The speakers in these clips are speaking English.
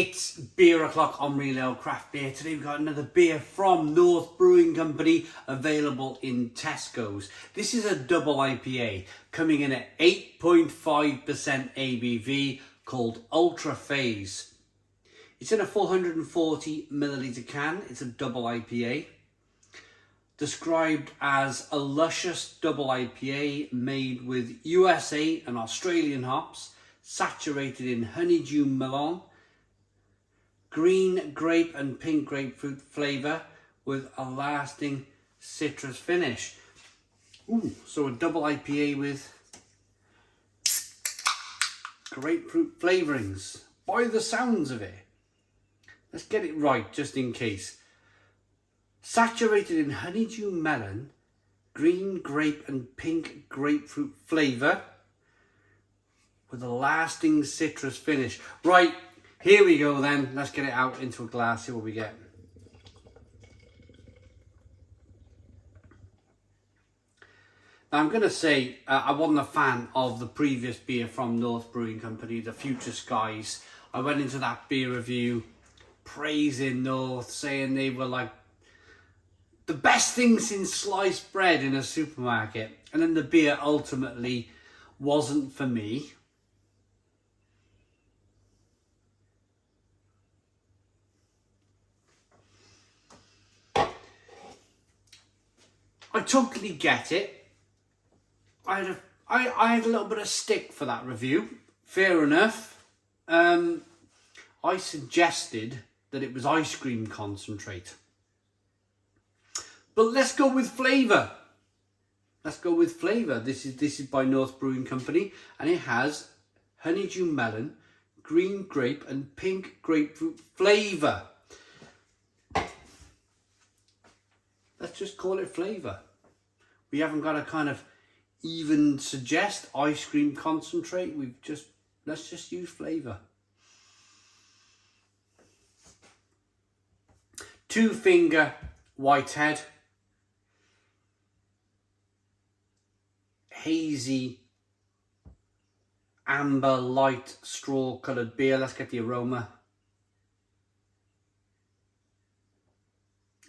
It's Beer O'Clock on Real Ale Craft Beer. Today we've got another beer from North Brewing Company, available in Tesco's. This is a double IPA coming in at 8.5% ABV, called Ultra Phase. It's in a 440ml can. It's a double IPA. Described as a luscious double IPA made with USA and Australian hops, saturated in honeydew melon, green grape and pink grapefruit flavour with a lasting citrus finish. Ooh, so a double IPA with grapefruit flavourings, by the sounds of it. Let's get it right, just in case. Saturated in honeydew melon, green grape and pink grapefruit flavour with a lasting citrus finish. Right, here we go then. Let's get it out into a glass, see what we get. Now I'm going to say I wasn't a fan of the previous beer from North Brewing Company, the Future Skies. I went into that beer review praising North, saying they were like the best thing since sliced bread in a supermarket. And then the beer ultimately wasn't for me. I totally get it. I had a little bit of stick for that review. Fair enough. I suggested that it was ice cream concentrate. But let's go with flavour. Let's go with flavour. This is by North Brewing Company, and it has honeydew melon, green grape and pink grapefruit flavour. Let's just call it flavour. We haven't got to kind of even suggest ice cream concentrate. Let's just use flavour. 2-finger Whitehead. Hazy amber light straw coloured beer. Let's get the aroma.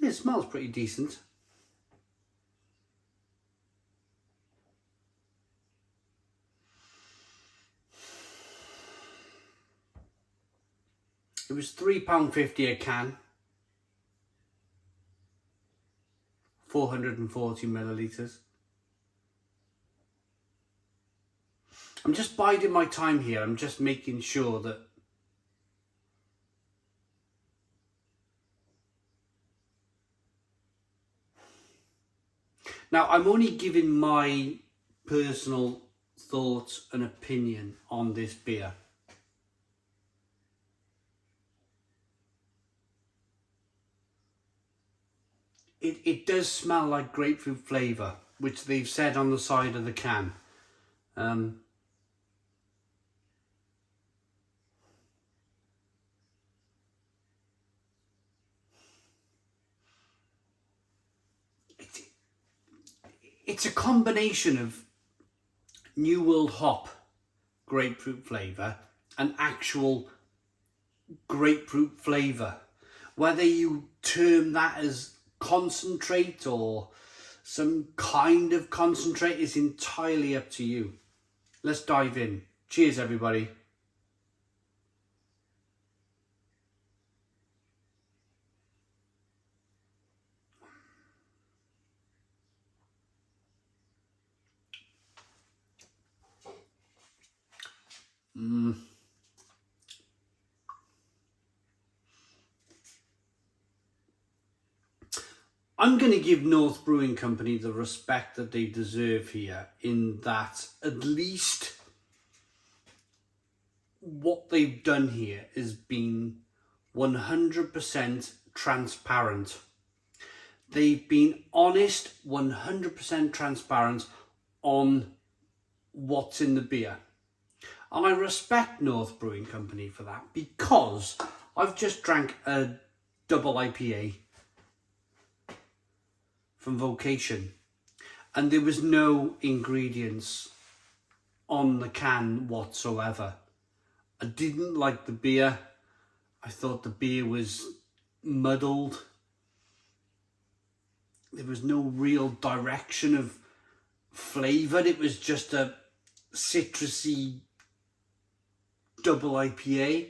It smells pretty decent. It was £3.50 a can, 440ml. I'm just biding my time here. I'm just making sure that now I'm only giving my personal thoughts and opinion on this beer. It does smell like grapefruit flavour, which they've said on the side of the can. It's a combination of New World hop grapefruit flavour and actual grapefruit flavour. Whether you term that as concentrate or some kind of concentrate is entirely up to you. Let's dive in. Cheers, everybody. I'm going to give North Brewing Company the respect that they deserve here, in that at least what they've done here has been 100% transparent. They've been honest, 100% transparent on what's in the beer. And I respect North Brewing Company for that, because I've just drank a double IPA from Vocation, and there was no ingredients on the can whatsoever. I didn't like the beer. I thought the beer was muddled. There was no real direction of flavour. It was just a citrusy double IPA.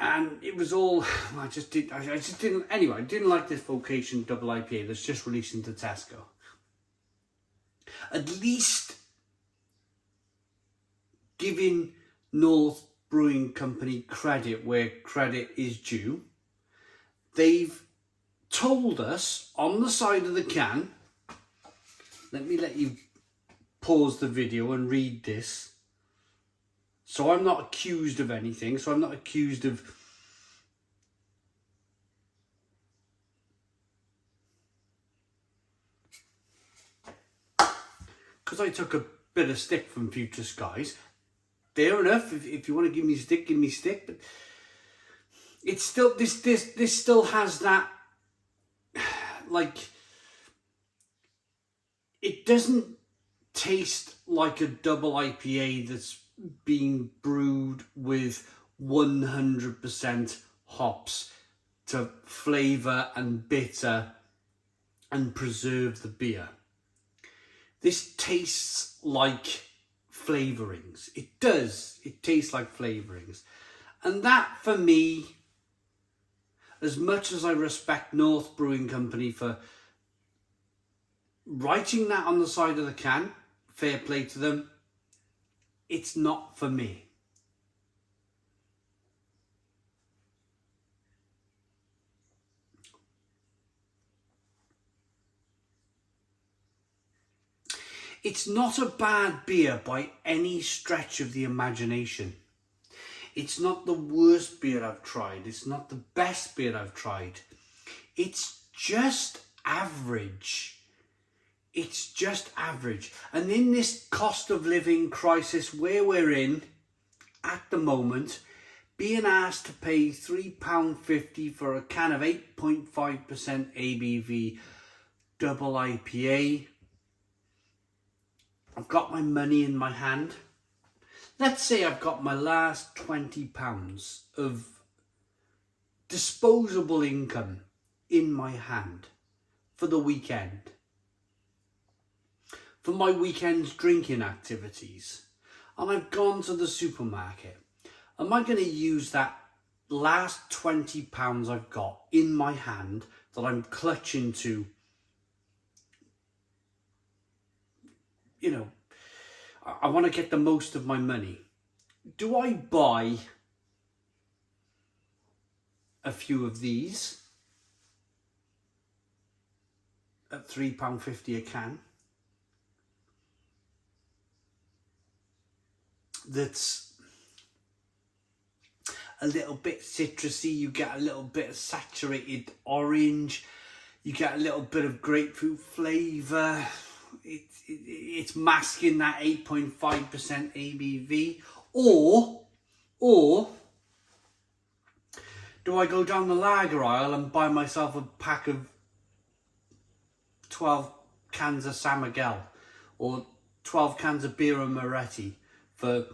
And it was all, I just didn't, anyway, I didn't like this Vocation double IPA that's just released into Tesco. At least giving North Brewing Company credit where credit is due. They've told us on the side of the can, let you pause the video and read this. So I'm not accused of anything. So I'm not accused of because I took a bit of stick from Future Skies. Fair enough. If you want to give me stick, give me stick. But it's still this still has that, like, it doesn't taste like a double IPA that's being brewed with 100% hops to flavour and bitter and preserve the beer. This tastes like flavourings. It does. It tastes like flavourings. And that, for me, as much as I respect North Brewing Company for writing that on the side of the can, fair play to them, it's not for me. It's not a bad beer by any stretch of the imagination. It's not the worst beer I've tried. It's not the best beer I've tried. It's just average. It's just average. And in this cost of living crisis where we're in at the moment, being asked to pay £3.50 for a can of 8.5% ABV double IPA, I've got my money in my hand. Let's say I've got my last £20 of disposable income in my hand for the weekend, for my weekend's drinking activities, and I've gone to the supermarket. Am I going to use that last £20 I've got in my hand that I'm clutching to, you know, I want to get the most of my money? Do I buy a few of these at £3.50 a can? That's a little bit citrusy. You get a little bit of saturated orange. You get a little bit of grapefruit flavour. It's masking that 8.5% ABV. Or do I go down the lager aisle and buy myself a pack of 12 cans of San Miguel or 12 cans of Birra Moretti for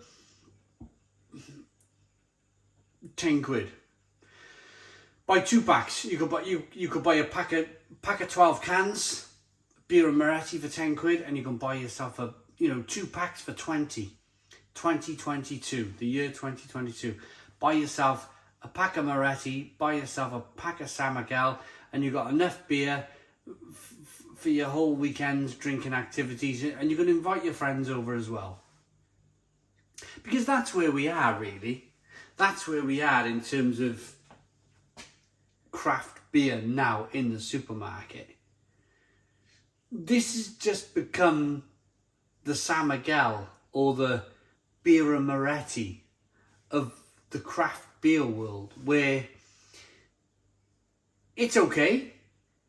£10? Buy 2 packs. You could buy a pack of 12 cans Birra Moretti for £10, and you can buy yourself 2 packs for 20. 2022, the year 2022. Buy yourself a pack of Moretti, buy yourself a pack of San Miguel, and you've got enough beer for your whole weekend's drinking activities, and you can invite your friends over as well. Because that's where we are, really. That's where we are in terms of craft beer now in the supermarket. This has just become the San Miguel or the Birra Moretti of the craft beer world, where it's okay,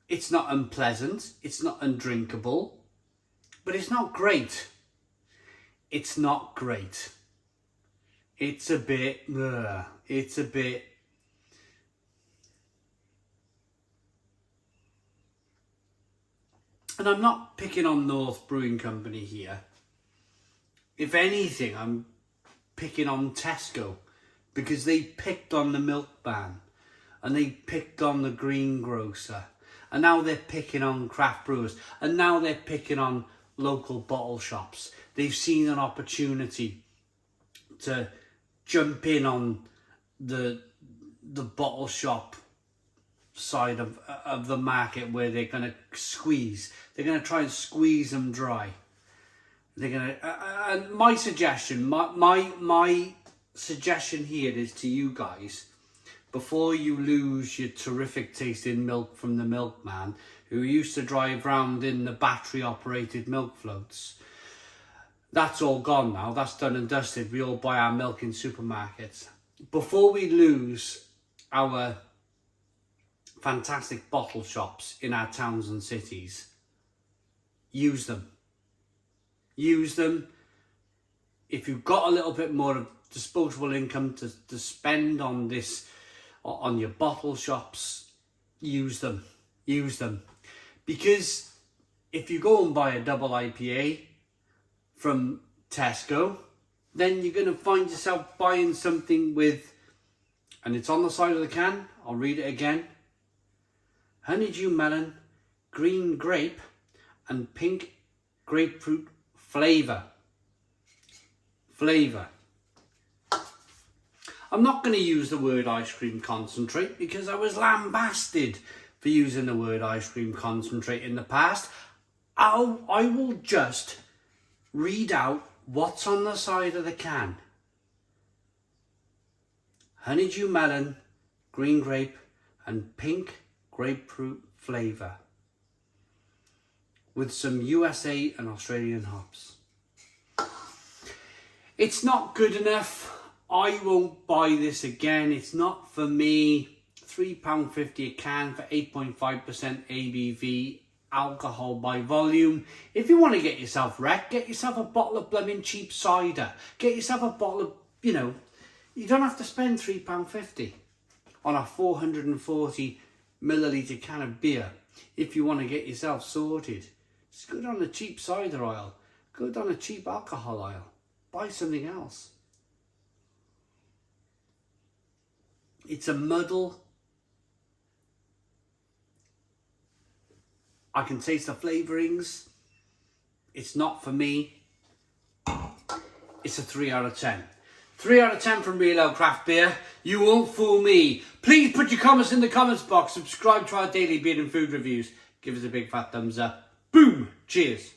it's not unpleasant, it's not undrinkable, but it's not great. It's not great. It's a bit, it's a bit, and I'm not picking on North Brewing Company here. If anything, I'm picking on Tesco because they picked on the milkman and they picked on the greengrocer, and now they're picking on craft brewers, and now they're picking on local bottle shops. They've seen an opportunity to jump in on the bottle shop side of the market, where they're going to try and squeeze them dry. They're going to, and my suggestion here is to you guys, before you lose your terrific tasting milk from the milkman who used to drive round in the battery operated milk floats. That's all gone now. That's done and dusted. We all buy our milk in supermarkets. Before we lose our fantastic bottle shops in our towns and cities, use them. Use them. If you've got a little bit more of disposable income to spend on this, on your bottle shops, use them. Use them. Because if you go and buy a double IPA from Tesco, then you're going to find yourself buying something with, and it's on the side of the can, I'll read it again: honeydew melon, green grape and pink grapefruit flavour. I'm not going to use the word ice cream concentrate because I was lambasted for using the word ice cream concentrate in the past. I will just read out what's on the side of the can. Honeydew melon, green grape and pink grapefruit flavour, with some USA and Australian hops. It's not good enough. I won't buy this again. It's not for me. £3.50 a can for 8.5% ABV alcohol by volume. If you want to get yourself wrecked, get yourself a bottle of blooming cheap cider. Get yourself a bottle of, you don't have to spend £3.50 on a 440 millilitre can of beer if you want to get yourself sorted. It's good on a cheap cider aisle, good on a cheap alcohol aisle. Buy something else. It's a muddle. I can taste the flavourings. It's not for me. It's a 3 out of 10. 3 out of 10 from Real Ale Craft Beer. You won't fool me. Please put your comments in the comments box. Subscribe to our daily beer and food reviews. Give us a big fat thumbs up. Boom. Cheers.